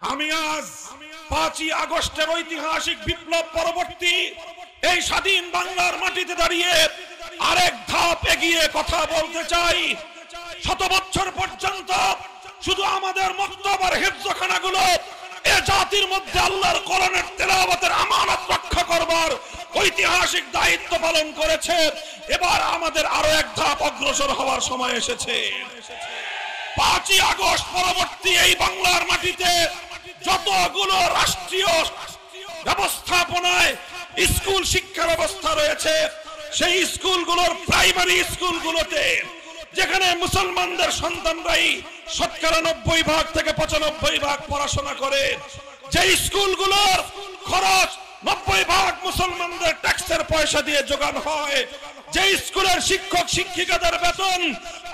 আমি আজ 5ই আগস্টের ঐতিহাসিক বিপ্লব পরবর্তী এই স্বাধীন বাংলার মাটিতে দাঁড়িয়ে আরেক ধাপ এগিয়ে কথা বলতে চাই। 100 বছর পর্যন্ত শুধু আমাদের মক্তব আর হিফজখানাগুলো এ জাতির মধ্যে আল্লাহর কোরআনের তেলাওয়াতের আমানত রক্ষা করবার ঐতিহাসিক দায়িত্ব পালন করেছে। এবার আমাদের আরো এক ধাপ অগ্রসর হওয়ার সময় এসেছে। 5ই আগস্ট পরবর্তী এই বাংলার মাটিতে যতগুলো রাষ্ট্রীয় ব্যবস্থাপনায় স্কুল শিক্ষা ব্যবস্থা রয়েছে, সেই স্কুলগুলোর প্রাইমারি স্কুলগুলোতে যেখানে মুসলমানদের সন্তানরাই 90% থেকে 95% পড়াশোনা করে, যে স্কুলগুলোর খরচ 90% মুসলমানদের ট্যাক্সের পয়সা দিয়ে যোগানো হয়, যে স্কুলের শিক্ষক শিক্ষিকাদের বেতন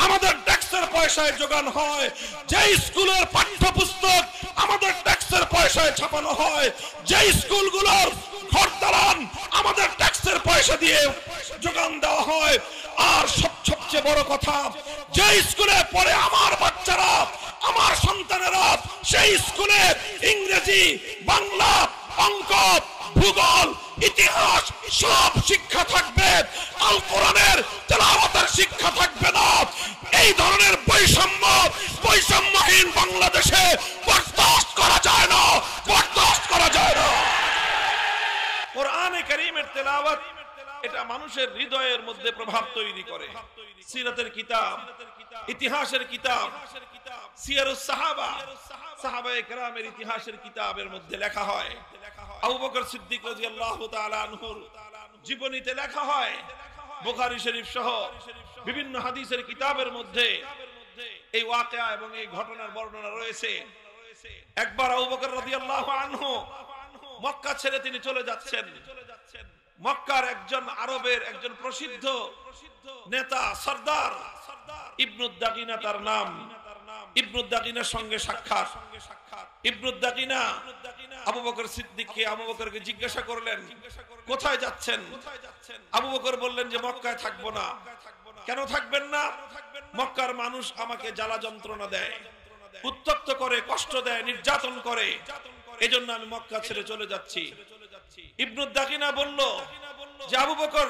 আমাদের ট্যাক্সের পয়সায় যোগান হয়, যে স্কুলের পাঠ্যপুস্তক আমাদের ট্যাক্সের পয়সায় ছাপানো হয়, যে স্কুলগুলোর ঘর দালান আমাদের ট্যাক্সের পয়সা দিয়ে যোগান দেওয়া হয়, আর সবচেয়ে বড় কথা, যে স্কুলে পড়ে আমার বাচ্চারা, আমার সন্তানেরা, সেই স্কুলে ইংরেজি, বাংলা, অঙ্ক, ভূগোল, ইতিহাস সব শিক্ষা থাকবে, আল কোরআনের তেলাওয়াতের শিক্ষা থাকবে না। এই ধরনের বৈষম্যহীন বাংলাদেশে বরদাস্ত করা যায় না, বরদাস্ত করা যায় না। কোরআনে কারীমের তেলাওয়াত এটা মানুষের হৃদয়ের মধ্যে প্রভাব তৈরি করে। সিরাতের কিতাব, ইতিহাসের কিতাব, সিয়ারুস সাহাবা, সাহাবায়ে কেরামের ইতিহাসের কিতাবের মধ্যে লেখা হয়, আবু বকর সিদ্দিক রাদিয়াল্লাহু তাআলা আনহুর জীবনীতে লেখা হয়, বুখারী শরীফ সহ বিভিন্ন হাদিসের কিতাবের মধ্যে এই ওয়াকিয়া এবং এই ঘটনার বর্ণনা রয়েছে। একবার আবু বকর রাদিয়াল্লাহু আনহু মক্কা ছেড়ে তিনি চলে যাচ্ছেন। মক্কার একজন আরবের একজন প্রসিদ্ধ নেতা সরদার ইবনুদ্দাগিনা তার নাম, ইবনুদ্দাগিনার সঙ্গে সাক্ষাৎ। ইবনুদ্দাগিনা আবু বকর সিদ্দিককে, আবু বকরকে জিজ্ঞাসা করলেন, কোথায় যাচ্ছেন? আবু বকর বললেন যে মক্কায় থাকবো না। কেন থাকবেন না? মক্কার মানুষ আমাকে জ্বালা যন্ত্রণা দেয়, উত্ত্যক্ত করে, কষ্ট দেয়, নির্যাতন করে, এজন্য আমি মক্কা ছেড়ে চলে যাচ্ছি। ইবনুদ্দাগিনা বলল যে আবু বকর,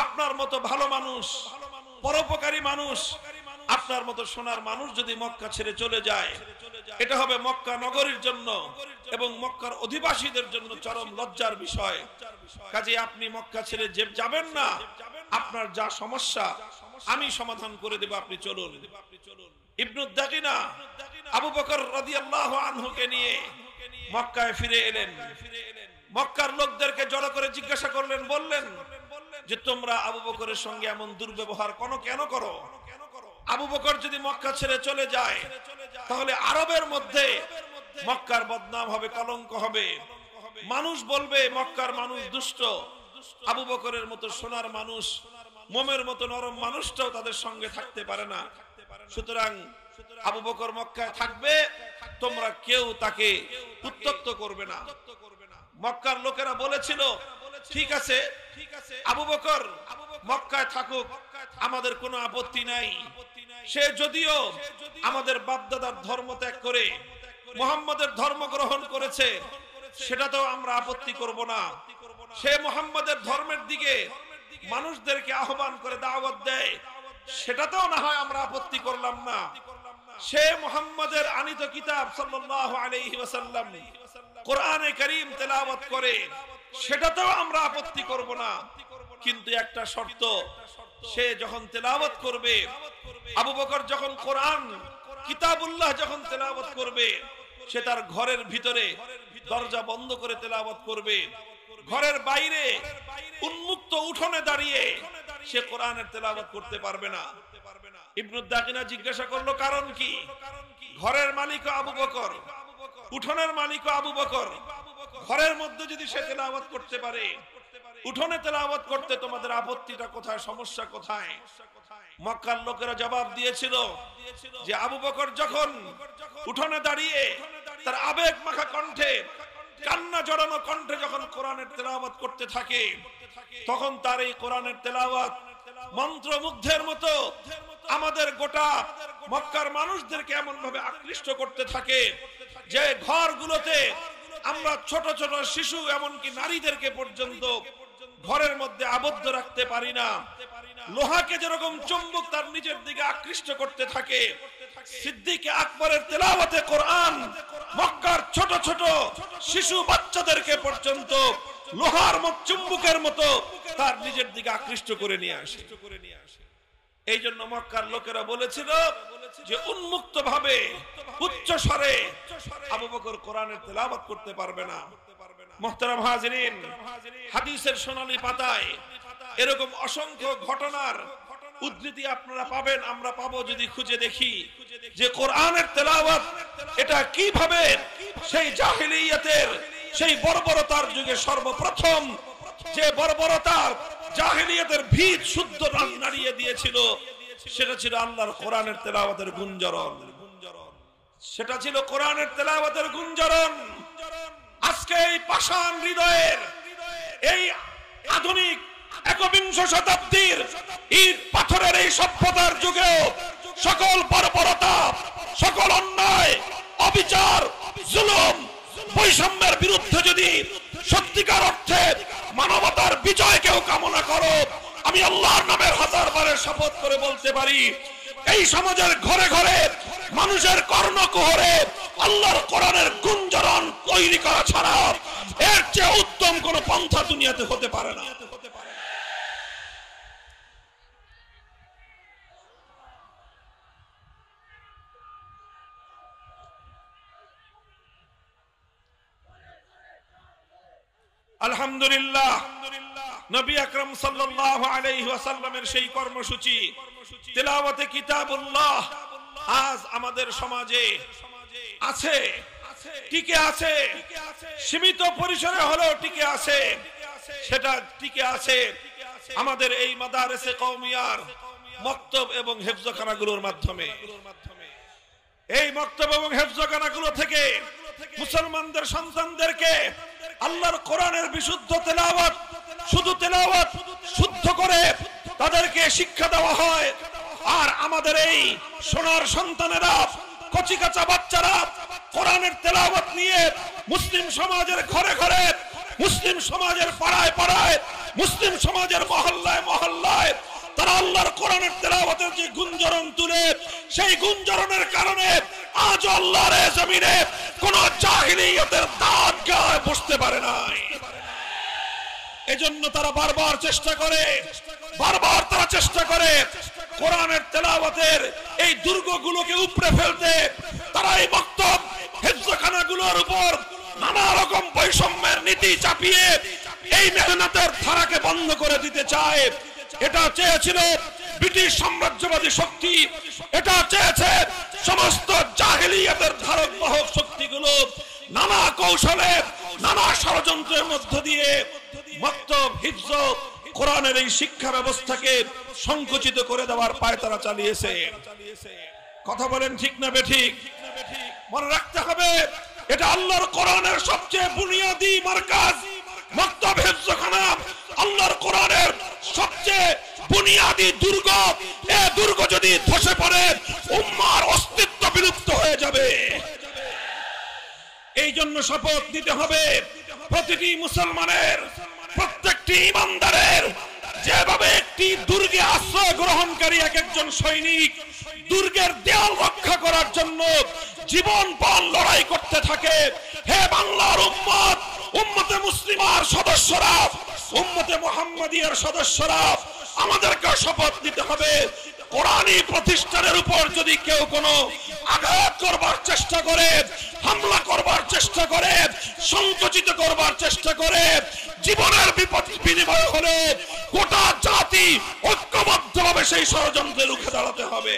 আপনার মতো ভালো মানুষ, পরোপকারী মানুষ, আপনার মতো সোনার মানুষ যদি মক্কা ছেড়ে চলে যায়, এটা হবে মক্কা নগরীর জন্য এবং মক্কার অধিবাসীদের জন্য চরম লজ্জার বিষয়। কাজে আপনি মক্কা ছেড়ে যাবেন না, আপনার যা সমস্যা আমি সমাধান করে দেব, আপনি চলুন। ইবনুদ্দাগিনা আবু বকর রাদিয়াল্লাহু আনহুকে নিয়ে মক্কায় ফিরে এলেন। মক্কার লোকদেরকে জড়ো করে জিজ্ঞাসা করলেন, বললেন যে তোমরা আবু বকরের সঙ্গে এমন দুর্ব্যবহার কেন করো? আবু বকর যদি মক্কা ছেড়ে চলে যায় তাহলে আরবের মধ্যে মক্কার বদনাম হবে, কলঙ্ক হবে, মানুষ বলবে মক্কার মানুষ দুষ্ট। আবু বকরের মতো সোনার মানুষ, মোমের মতো নরম মানুষটাও তাদের সঙ্গে থাকতে পারে না। সুতরাং আবু বকর মক্কায় থাকবে, তোমরা কেউ তাকে উত্ত্যক্ত করবে না। মক্কার লোকেরা বলেছিল, ঠিক আছে, আবু বকর মক্কায় থাকুক, আমাদের কোনো আপত্তি নাই। সে যদিও আমাদের বাপদাদার ধর্ম ত্যাগ করে মুহাম্মাদের ধর্ম গ্রহণ করেছে, সেটাতেও আমরা আপত্তি করব না। সে মুহাম্মাদের ধর্মের দিকে মানুষদেরকে আহ্বান করে দাওয়াত দেয়, সেটাতেও না হয় আমরা আপত্তি করলাম না। সে মুহাম্মাদের আনিত কিতাব সাল্লাল্লাহু আলাইহি ওয়াসাল্লাম কোরআনে কারীম তেলাওয়াত করে, সেটাতেও আমরা আপত্তি করব না। কিন্তু একটা শর্ত, সে যখন তেলাওয়াত করবে, আবু বকর যখন কোরআন কিতাবুল্লাহ যখন তেলাওয়াত করবে, সে তার ঘরের ভিতরে দরজা বন্ধ করে তেলাওয়াত করবে, ঘরের বাইরে উন্মুক্ত উঠোনে দাঁড়িয়ে সে কোরআনের তেলাওয়াত করতে পারবে না। ইবনুদ্দাগিনা জিজ্ঞাসা করলো, কারণ কি? ঘরের মালিক আবু বকর, উঠোনের মালিক আবু বকর, ঘরের মধ্যে যদি সে তেলাওয়াত করতে পারে, উঠোনে তেলাওয়াত করতে তোমাদের আপত্তিটা কোথায়, সমস্যা কোথায়? মক্কার লোকেরা জবাব দিয়েছিল যে আবু বকর যখন উঠোনে দাঁড়িয়ে তার আবেগ মাখা কণ্ঠে, কান্না জড়ানো কণ্ঠে যখন কোরআনের তেলাওয়াত করতে থাকে, তখন তার এই কোরআনের তেলাওয়াত মন্ত্রমুগ্ধের মতো আমাদের গোটা মক্কার মানুষদেরকে এমন ভাবে আকৃষ্ট করতে থাকে যে ঘরগুলোতে আমরা ছোট ছোট শিশু এমনকি নারীদেরকে পর্যন্ত ঘরের মধ্যে আবদ্ধ রাখতে পারি না, লোহাকে যেরকম চুম্বক তার নিজের দিকে আকৃষ্ট করতে থাকে, সিদ্দিক আকবরের তেলাওয়াতে কোরআন মক্কার ছোট ছোট শিশু বাচ্চাদেরকে পর্যন্ত লোহার মত চুম্বকের মতো তার নিজের দিকে আকৃষ্ট করে নিয়ে আসে। এই জন্য মক্কার লোকেরা বলেছিল যে উন্মুক্ত ভাবে উচ্চ স্বরে আবু বকর কোরআনের তেলাওয়াত করতে পারবে না। মুহতারাম হাজিরিন, হাদিসের সোনালী পাতায় এরকম অসংখ্য ঘটনার উদ্ধৃতি আপনারা পাবেন, আমরা পাবো যদি খুঁজে দেখি যে কোরআনের তেলাওয়াত এটা কিভাবে সেই জাহেলিয়াতের সেই বর্বরতার যুগে সর্বপ্রথম যে বর্বরতার জাহেলিয়াতের ভিত শুদ্ধ নাড়িয়ে দিয়েছিল, সেটা ছিল আল্লাহর কোরআনের তেলাওয়াতের গুঞ্জরণ। সেটা ছিল কোরআনের তেলাওয়াতের গুঞ্জরণ। আজকে এই পাষাণ হৃদয়ের এই আধুনিক একবিংশ শতাব্দীর ইট পাথরের এই সভ্যতার যুগেও সকল বর্বরতা, সকল অন্যায়, অবিচার, জুলুম, বৈষম্যের বিরুদ্ধে যদি সত্যিকার অর্থে মানবতার বিজয় কেউ কামনা করো, আমি আল্লাহর নামের হাজারবারের শপথ করে বলতে পারি, এই সমাজের ঘরে ঘরে মানুষের কর্ণকুহরে আল্লাহর কোরআনের গুঞ্জরণ তৈরি করা ছাড়া এর চেয়ে উত্তম কোন পন্থা দুনিয়াতে হতে পারে না। আলহামদুলিল্লাহ, নবী আকরাম সাল্লাল্লাহু আলাইহি ওয়াসাল্লামের সেই কর্মসূচি তেলাওয়াতে কিতাবুল্লাহ আজ আমাদের সমাজে আছে, টিকে আছে, সীমিত পরিসরে হলেও টিকে আছে। সেটা টিকে আছে আমাদের এই মাদারেসে কওমিয়ার মক্তব এবং হেফজখানাগুলোর মাধ্যমে। এই মক্তব এবং হেফজখানাগুলো থেকে মুসলমানদের সন্তানদেরকে আল্লাহর কোরআনের বিশুদ্ধ তেলাওয়াত, শুধু তেলাওয়াত শুদ্ধ করে তাদেরকে শিক্ষা দেওয়া হয়। আর আমাদের এই সোনার সন্তানেরা, কচিকাঁচা বাচ্চারা কোরআনের তেলাওয়াত নিয়ে মুসলিম সমাজের ঘরে ঘরে, মুসলিম সমাজের পাড়ায় পাড়ায়, মুসলিম সমাজের মহল্লায় মহল্লায় তারা আল্লাহর কোরআনের তেলাওয়াতের যে গুঞ্জরণ তুলে, সেই গুঞ্জরণের কারণে আজ আল্লাহর জমিনে কোন জাহিলিয়াতের দাগ গায়ে বসতে পারে নাই। এজন্য তারা বারবার চেষ্টা করে কোরআনের তেলাওয়াতের এই দুর্গগুলোকে উপড়ে ফেলতে। তারা এই মক্তব হেফজখানাগুলোর উপর নানা রকম বৈষম্যের নীতি চাপিয়ে এই মেহনতের ধারাকে বন্ধ করে দিতে চায়। এটা চেয়েছিল ব্রিটিশ সাম্রাজ্যবাদী শক্তি, এটা চেয়েছে সমস্ত জাহেলিয়াতের ধারক বাহক শক্তিগুলো নানা কৌশলে, নানা ষড়যন্ত্রের মধ্য দিয়ে মক্তব, হিফজ, কোরআনের এই শিক্ষা ব্যবস্থাকে সংকুচিত করে দেওয়ার পায়তারা চালিয়েছে। কথা বলেন ঠিক না বেঠিক? মনে রাখতে হবে, এটা আল্লাহর কোরআনের সবচেয়ে বুনিয়াদী মারকাজ মক্তব, হিফজখানা আল্লাহর কোরআনের সবচেয়ে বুনিয়াদী দুর্গ। এই দুর্গ যদি ধসে পড়ে উম্মার অস্তিত্ব বিলুপ্ত হয়ে যাবে। এই জন্য শপথ নিতে হবে প্রতিটি মুসলমানের, প্রত্যেকটি ইমানদারের, যেভাবে একটি দুর্গে আশ্রয় গ্রহণকারী এক একজন সৈনিক দুর্গের দেয়াল রক্ষা করার জন্য জীবনপণ লড়াই করতে থাকে। হে বাংলার উম্মত, উম্মতে মুসলিমার সদস্যরা, উম্মতে মুহাম্মাদিয়ার সদস্যরা, আমাদেরকে শপথ নিতে হবে, কোরআনী প্রতিষ্ঠানের উপর যদি কেউ কোনো আঘাত করবার চেষ্টা করে, হামলা করবার চেষ্টা করে, সংকুচিত করবার চেষ্টা করে, জীবনের বিনিময় হলে গোটা জাতি ঐক্যবদ্ধভাবে সেই ষড়যন্ত্রে রুখে দাঁড়াতে হবে।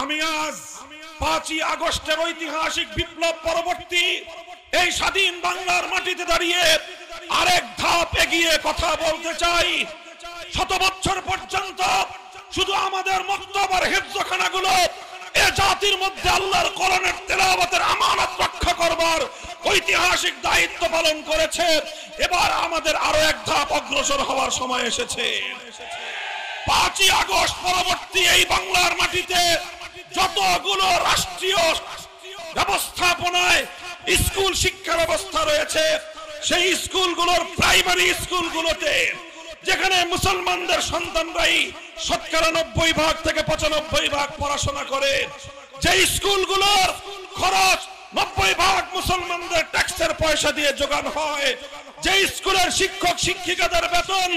আমি আজ 5ই আগস্টের ঐতিহাসিক বিপ্লব পরবর্তী এই স্বাধীন বাংলার মাটিতে দাঁড়িয়ে আরেক ধাপ এগিয়ে কথা বলতে চাই। 100 বছর পর্যন্ত শুধু আমাদের মক্তবার হিফজখানাগুলো এ জাতির মধ্যে আল্লাহর কোরআনের তেলাওয়াতের আমানত রক্ষা করবার ঐতিহাসিক দায়িত্ব পালন করেছে। এবার আমাদের আরো এক ধাপ অগ্রসর হওয়ার সময় এসেছে। 5ই আগস্ট পরবর্তী এই বাংলার মাটিতে যতগুলো রাষ্ট্রীয় ব্যবস্থাপনায় স্কুল শিক্ষা ব্যবস্থা রয়েছে, সেই স্কুলগুলোর প্রাইমারি স্কুলগুলোতে যেখানে মুসলমানদের সন্তানরাই 90% থেকে 95% পড়াশোনা করে, যে স্কুলগুলোর খরচ 90% মুসলমানদের ট্যাক্সের পয়সা দিয়ে যোগানো হয়, যে স্কুলের শিক্ষক শিক্ষিকাদের বেতন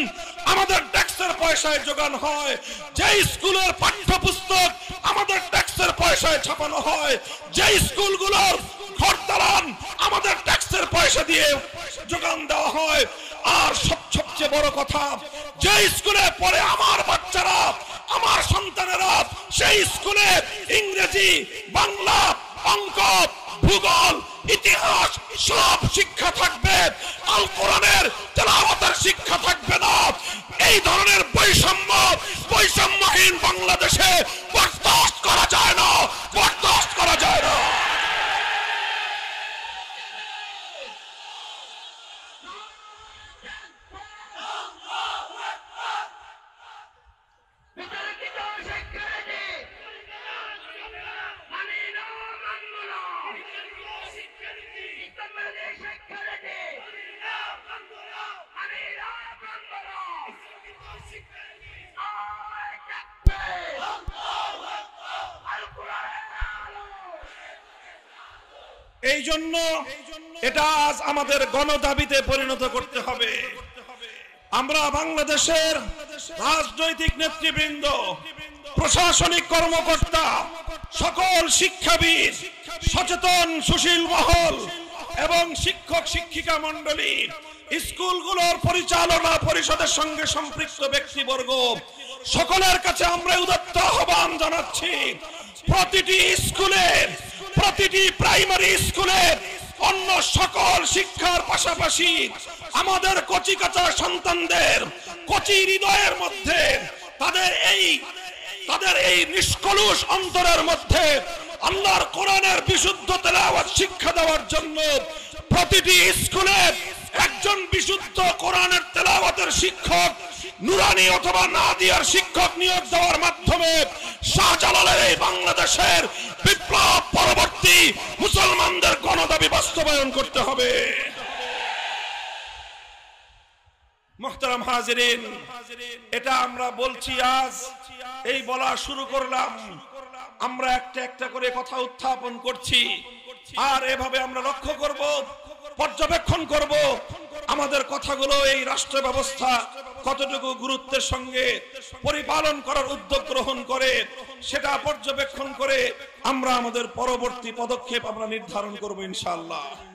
আমাদের ট্যাক্সের পয়সায় যোগানো হয়, যে স্কুলের পাঠ্যপুস্তক আমাদের ট্যাক্সের পয়সায় ছাপানো হয়, যে স্কুলগুলোর ঘরদালান আমাদের ট্যাক্সের পয়সা দিয়ে যোগান দেওয়া হয়, আর সবচেয়ে বড় কথা, যে স্কুলে পড়ে আমার বাচ্চারা, আমার সন্তানেরা, সেই স্কুলে ইংরেজি, বাংলা, অঙ্ক, ভূগোল, ইতিহাস সব শিক্ষা থাকবে, আল কোরআনের তেলাওয়াতের শিক্ষা থাকবে না। এই ধরনের বৈষম্যহীন বাংলাদেশে বরদাস্ত করা যায় না, বরদাস্ত করা যায় না। এই জন্য এটা আজ আমাদের গণদাবিতে পরিণত করতে হবে। আমরা বাংলাদেশের রাজনৈতিক নেতৃবৃন্দ, প্রশাসনিক কর্মকর্তা, সকল শিক্ষাবিদ, সচেতন সুশীল মহল এবং শিক্ষক শিক্ষিকা মণ্ডলী, স্কুলগুলোর পরিচালনা পরিষদের সঙ্গে সম্পৃক্ত ব্যক্তিবর্গ, সকলের কাছে আমরা উদাত্ত আহ্বান জানাচ্ছি, প্রতিটি স্কুলে, প্রতিটি প্রাইমারি স্কুলে অন্য সকল শিক্ষার পাশাপাশি আমাদের কচিকাঁচা সন্তানদের কচি হৃদয়ের মধ্যে, তাদের এই নিষ্কলুষ অন্তরের মধ্যে আল্লাহর কোরআনের বিশুদ্ধ তেলাওয়াত শিক্ষা দেওয়ার জন্য প্রতিটি স্কুলে একজন বিশুদ্ধ কোরআনের তেলাওয়াতের শিক্ষক, নুরানি অথবা নাদিয়ার শিক্ষক নিয়োগ দেওয়ার মাধ্যমে শাহজালালের এই বাংলাদেশের বিপ্লব পরবর্তী মুসলমানদের গণদাবি বাস্তবায়ন করতে হবে। মুহতারাম হাজিরিন, এটা আমরা বলছি আজ, এই বলা শুরু করলাম, আমরা একটা একটা করে কথা উত্থাপন করছি, আর এভাবে আমরা লক্ষ্য করব, পর্যবেক্ষণ করব আমাদের কথাগুলো এই রাষ্ট্র ব্যবস্থা কতটুকু গুরুত্বের সঙ্গে পরিপালন করার উদ্যোগ গ্রহণ করে, সেটা পর্যবেক্ষণ করে আমরা আমাদের পরবর্তী পদক্ষেপ আমরা নির্ধারণ করব ইনশাআল্লাহ।